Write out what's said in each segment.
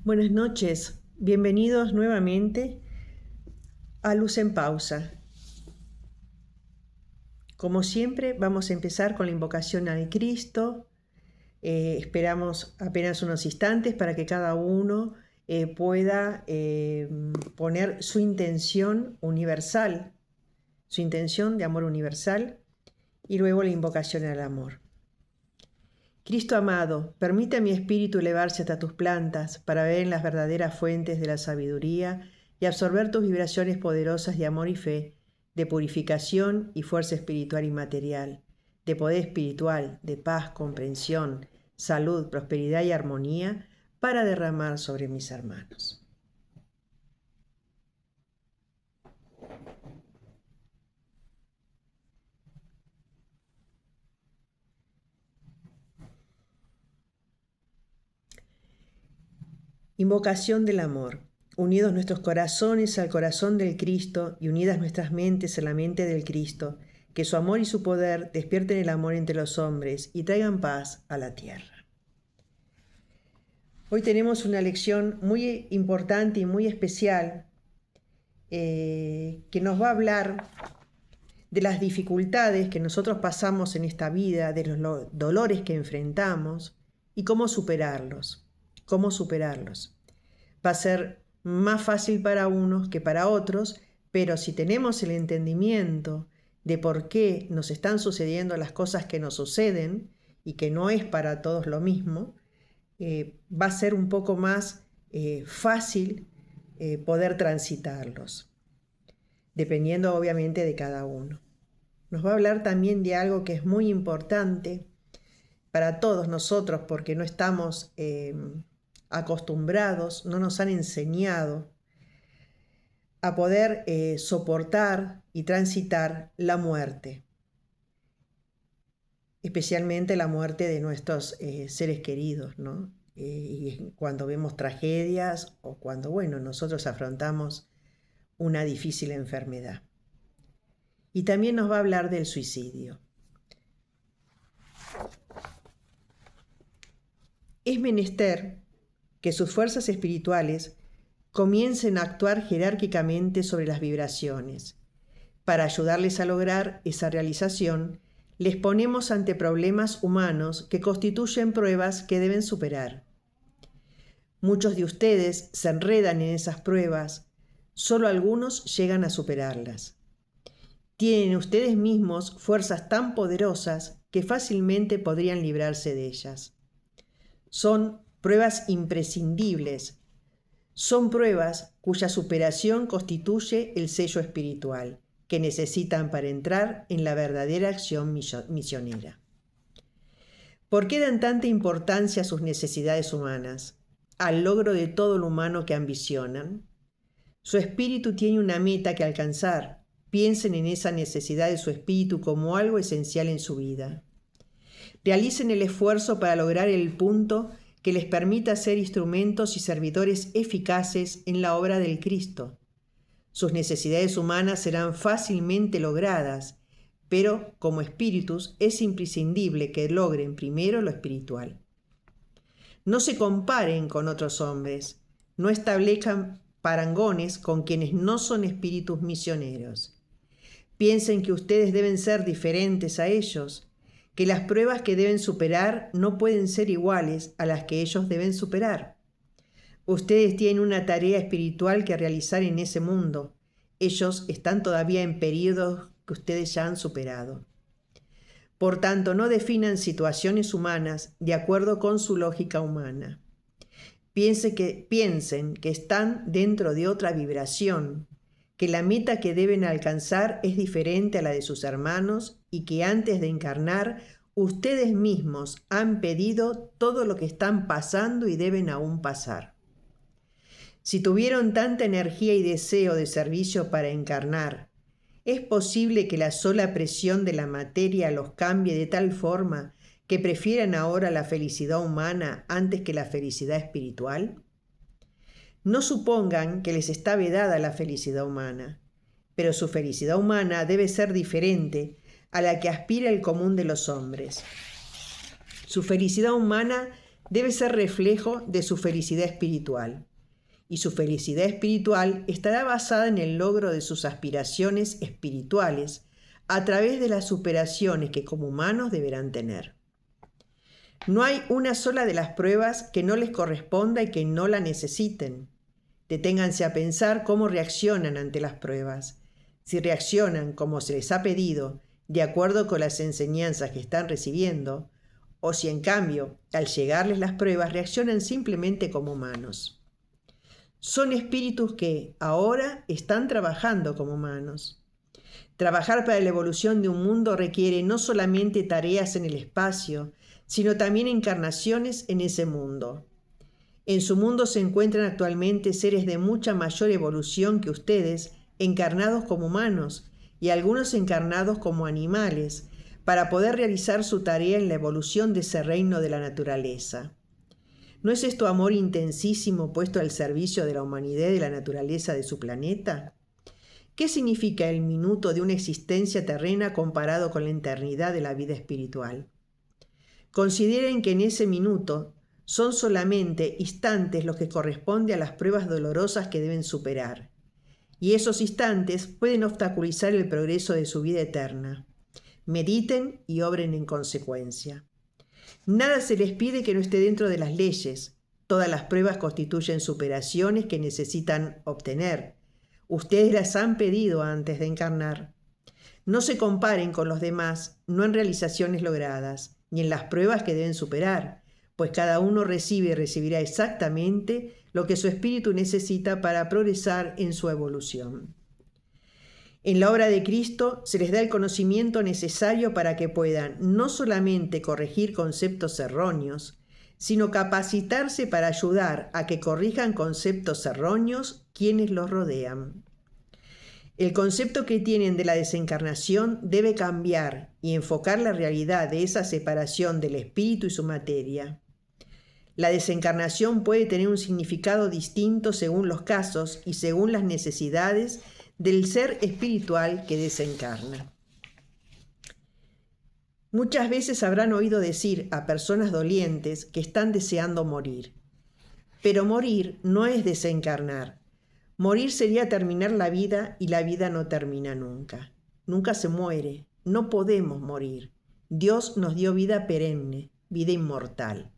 Buenas noches, bienvenidos nuevamente a Luz en Pausa. Como siempre, vamos a empezar con la invocación al Cristo. Esperamos apenas unos instantes para que cada uno pueda poner su intención universal, su intención de amor universal, y luego la invocación al amor. Cristo amado, permite a mi espíritu elevarse hasta tus plantas para ver en las verdaderas fuentes de la sabiduría y absorber tus vibraciones poderosas de amor y fe, de purificación y fuerza espiritual y material, de poder espiritual, de paz, comprensión, salud, prosperidad y armonía para derramar sobre mis hermanos. Invocación del amor. Unidos nuestros corazones al corazón del Cristo y unidas nuestras mentes a la mente del Cristo, que su amor y su poder despierten el amor entre los hombres y traigan paz a la tierra. Hoy tenemos una lección muy importante y muy especial que nos va a hablar de las dificultades que nosotros pasamos en esta vida, de los dolores que enfrentamos y cómo superarlos. Va a ser más fácil para unos que para otros, pero si tenemos el entendimiento de por qué nos están sucediendo las cosas que nos suceden y que no es para todos lo mismo, va a ser un poco más fácil poder transitarlos, dependiendo obviamente de cada uno. Nos va a hablar también de algo que es muy importante para todos nosotros porque no estamos acostumbrados, no nos han enseñado a poder soportar y transitar la muerte, especialmente la muerte de nuestros seres queridos, ¿no? Y cuando vemos tragedias o cuando, nosotros afrontamos una difícil enfermedad. Y también nos va a hablar del suicidio. Es menester que sus fuerzas espirituales comiencen a actuar jerárquicamente sobre las vibraciones. Para ayudarles a lograr esa realización, les ponemos ante problemas humanos que constituyen pruebas que deben superar. Muchos de ustedes se enredan en esas pruebas, solo algunos llegan a superarlas. Tienen ustedes mismos fuerzas tan poderosas que fácilmente podrían librarse de ellas. Son pruebas imprescindibles. Son pruebas cuya superación constituye el sello espiritual que necesitan para entrar en la verdadera acción misionera. ¿Por qué dan tanta importancia a sus necesidades humanas, al logro de todo lo humano que ambicionan? Su espíritu tiene una meta que alcanzar. Piensen en esa necesidad de su espíritu como algo esencial en su vida. Realicen el esfuerzo para lograr el punto que les permita ser instrumentos y servidores eficaces en la obra del Cristo. Sus necesidades humanas serán fácilmente logradas, pero como espíritus es imprescindible que logren primero lo espiritual. No se comparen con otros hombres, no establezcan parangones con quienes no son espíritus misioneros. Piensen que ustedes deben ser diferentes a ellos, que las pruebas que deben superar no pueden ser iguales a las que ellos deben superar. Ustedes tienen una tarea espiritual que realizar en ese mundo. Ellos están todavía en periodos que ustedes ya han superado. Por tanto, no definan situaciones humanas de acuerdo con su lógica humana. Piensen que están dentro de otra vibración, que la meta que deben alcanzar es diferente a la de sus hermanos y que antes de encarnar, ustedes mismos han pedido todo lo que están pasando y deben aún pasar. Si tuvieron tanta energía y deseo de servicio para encarnar, ¿es posible que la sola presión de la materia los cambie de tal forma que prefieran ahora la felicidad humana antes que la felicidad espiritual? No supongan que les está vedada la felicidad humana, pero su felicidad humana debe ser diferente a la que aspira el común de los hombres. Su felicidad humana debe ser reflejo de su felicidad espiritual. Y su felicidad espiritual estará basada en el logro de sus aspiraciones espirituales a través de las superaciones que como humanos deberán tener. No hay una sola de las pruebas que no les corresponda y que no la necesiten. Deténganse a pensar cómo reaccionan ante las pruebas. Si reaccionan como se les ha pedido, de acuerdo con las enseñanzas que están recibiendo, o si en cambio, al llegarles las pruebas, reaccionan simplemente como humanos. Son espíritus que ahora están trabajando como humanos. Trabajar para la evolución de un mundo requiere no solamente tareas en el espacio, sino también encarnaciones en ese mundo. En su mundo se encuentran actualmente seres de mucha mayor evolución que ustedes, encarnados como humanos y algunos encarnados como animales, para poder realizar su tarea en la evolución de ese reino de la naturaleza. ¿No es esto amor intensísimo puesto al servicio de la humanidad y de la naturaleza de su planeta? ¿Qué significa el minuto de una existencia terrena comparado con la eternidad de la vida espiritual? Consideren que en ese minuto son solamente instantes los que corresponden a las pruebas dolorosas que deben superar, y esos instantes pueden obstaculizar el progreso de su vida eterna. Mediten y obren en consecuencia. Nada se les pide que no esté dentro de las leyes. Todas las pruebas constituyen superaciones que necesitan obtener. Ustedes las han pedido antes de encarnar. No se comparen con los demás, no en realizaciones logradas, ni en las pruebas que deben superar, pues cada uno recibe y recibirá exactamente lo que su espíritu necesita para progresar en su evolución. En la obra de Cristo se les da el conocimiento necesario para que puedan no solamente corregir conceptos erróneos, sino capacitarse para ayudar a que corrijan conceptos erróneos quienes los rodean. El concepto que tienen de la desencarnación debe cambiar y enfocar la realidad de esa separación del espíritu y su materia. La desencarnación puede tener un significado distinto según los casos y según las necesidades del ser espiritual que desencarna. Muchas veces habrán oído decir a personas dolientes que están deseando morir. Pero morir no es desencarnar. Morir sería terminar la vida y la vida no termina nunca. Nunca se muere. No podemos morir. Dios nos dio vida perenne, vida inmortal.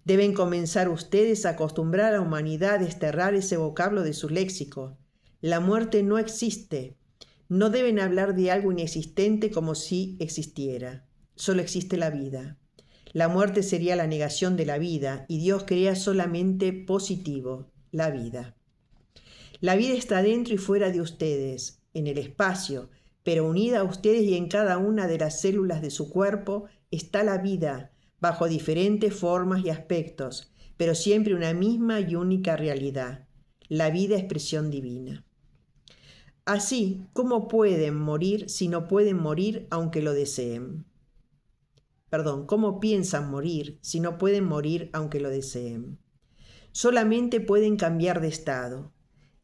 Deben comenzar ustedes a acostumbrar a la humanidad a desterrar ese vocablo de su léxico. La muerte no existe. No deben hablar de algo inexistente como si existiera. Solo existe la vida. La muerte sería la negación de la vida y Dios crea solamente positivo, la vida. La vida está dentro y fuera de ustedes, en el espacio, pero unida a ustedes y en cada una de las células de su cuerpo está la vida, bajo diferentes formas y aspectos, pero siempre una misma y única realidad, la vida expresión divina. Así, ¿cómo pueden morir si no pueden morir aunque lo deseen? ¿Cómo piensan morir si no pueden morir aunque lo deseen? Solamente pueden cambiar de estado.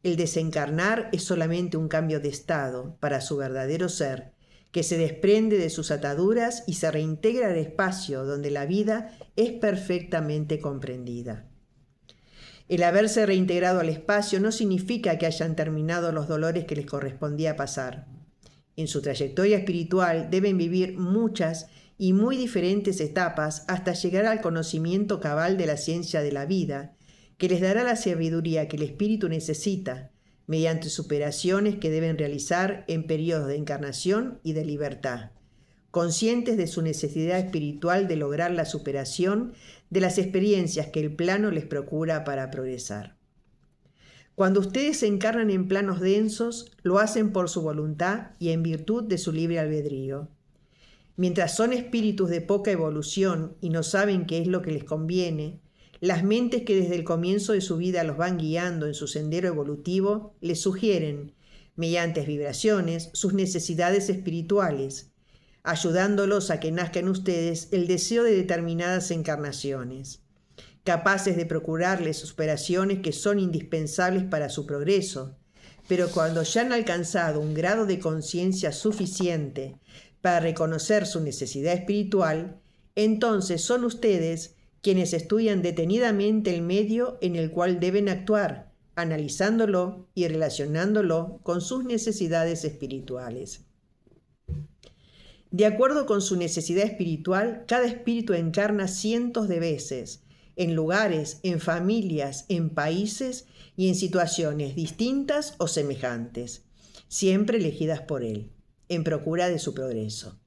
El desencarnar es solamente un cambio de estado para su verdadero ser, que se desprende de sus ataduras y se reintegra al espacio donde la vida es perfectamente comprendida. El haberse reintegrado al espacio no significa que hayan terminado los dolores que les correspondía pasar. En su trayectoria espiritual deben vivir muchas y muy diferentes etapas hasta llegar al conocimiento cabal de la ciencia de la vida, que les dará la sabiduría que el espíritu necesita, mediante superaciones que deben realizar en periodos de encarnación y de libertad, conscientes de su necesidad espiritual de lograr la superación de las experiencias que el plano les procura para progresar. Cuando ustedes se encarnan en planos densos, lo hacen por su voluntad y en virtud de su libre albedrío. Mientras son espíritus de poca evolución y no saben qué es lo que les conviene, las mentes que desde el comienzo de su vida los van guiando en su sendero evolutivo les sugieren, mediante vibraciones, sus necesidades espirituales, ayudándolos a que nazca en ustedes el deseo de determinadas encarnaciones, capaces de procurarles superaciones que son indispensables para su progreso, pero cuando ya han alcanzado un grado de conciencia suficiente para reconocer su necesidad espiritual, entonces son ustedes quienes estudian detenidamente el medio en el cual deben actuar, analizándolo y relacionándolo con sus necesidades espirituales. De acuerdo con su necesidad espiritual, cada espíritu encarna cientos de veces, en lugares, en familias, en países y en situaciones distintas o semejantes, siempre elegidas por él, en procura de su progreso.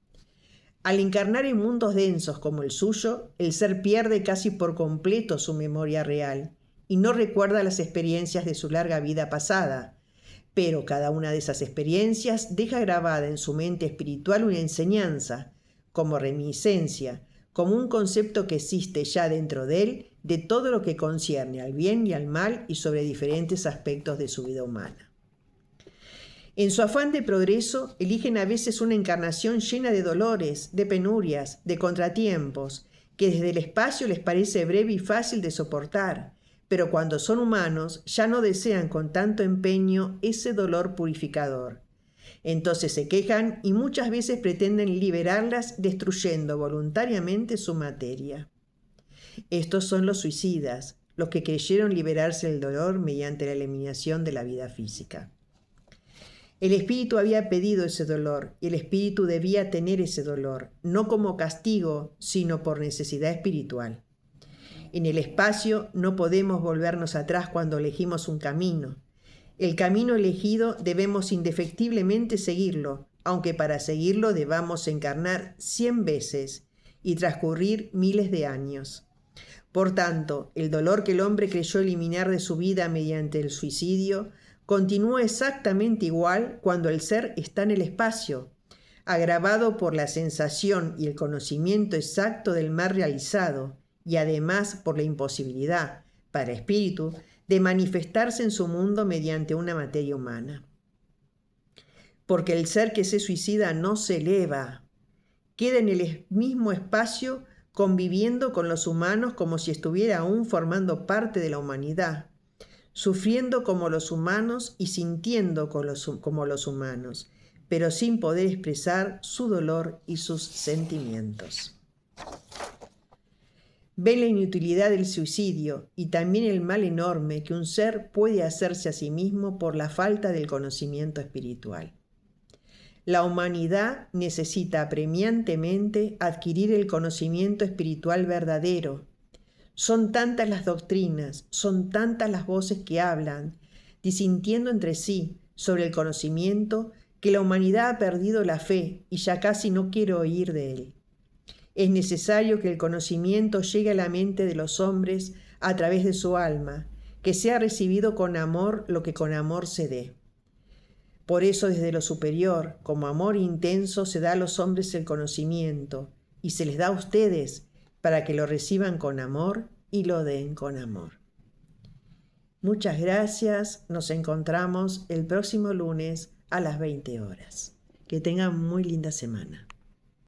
Al encarnar en mundos densos como el suyo, el ser pierde casi por completo su memoria real y no recuerda las experiencias de su larga vida pasada, pero cada una de esas experiencias deja grabada en su mente espiritual una enseñanza, como reminiscencia, como un concepto que existe ya dentro de él de todo lo que concierne al bien y al mal y sobre diferentes aspectos de su vida humana. En su afán de progreso, eligen a veces una encarnación llena de dolores, de penurias, de contratiempos, que desde el espacio les parece breve y fácil de soportar, pero cuando son humanos ya no desean con tanto empeño ese dolor purificador. Entonces se quejan y muchas veces pretenden liberarlas destruyendo voluntariamente su materia. Estos son los suicidas, los que creyeron liberarse del dolor mediante la eliminación de la vida física. El espíritu había pedido ese dolor y el espíritu debía tener ese dolor, no como castigo, sino por necesidad espiritual. En el espacio no podemos volvernos atrás cuando elegimos un camino. El camino elegido debemos indefectiblemente seguirlo, aunque para seguirlo debamos encarnar 100 veces y transcurrir miles de años. Por tanto, el dolor que el hombre creyó eliminar de su vida mediante el suicidio continúa exactamente igual cuando el ser está en el espacio, agravado por la sensación y el conocimiento exacto del mal realizado, y además por la imposibilidad, para el espíritu, de manifestarse en su mundo mediante una materia humana. Porque el ser que se suicida no se eleva, queda en el mismo espacio conviviendo con los humanos como si estuviera aún formando parte de la humanidad, sufriendo como los humanos y sintiendo como los humanos, pero sin poder expresar su dolor y sus sentimientos. Ven la inutilidad del suicidio y también el mal enorme que un ser puede hacerse a sí mismo por la falta del conocimiento espiritual. La humanidad necesita apremiantemente adquirir el conocimiento espiritual verdadero. Son tantas las doctrinas, son tantas las voces que hablan, disintiendo entre sí sobre el conocimiento, que la humanidad ha perdido la fe y ya casi no quiere oír de él. Es necesario que el conocimiento llegue a la mente de los hombres a través de su alma, que sea recibido con amor lo que con amor se dé. Por eso desde lo superior, como amor intenso, se da a los hombres el conocimiento, y se les da a ustedes para que lo reciban con amor y lo den con amor. Muchas gracias, nos encontramos el próximo lunes a las 20 horas. Que tengan muy linda semana.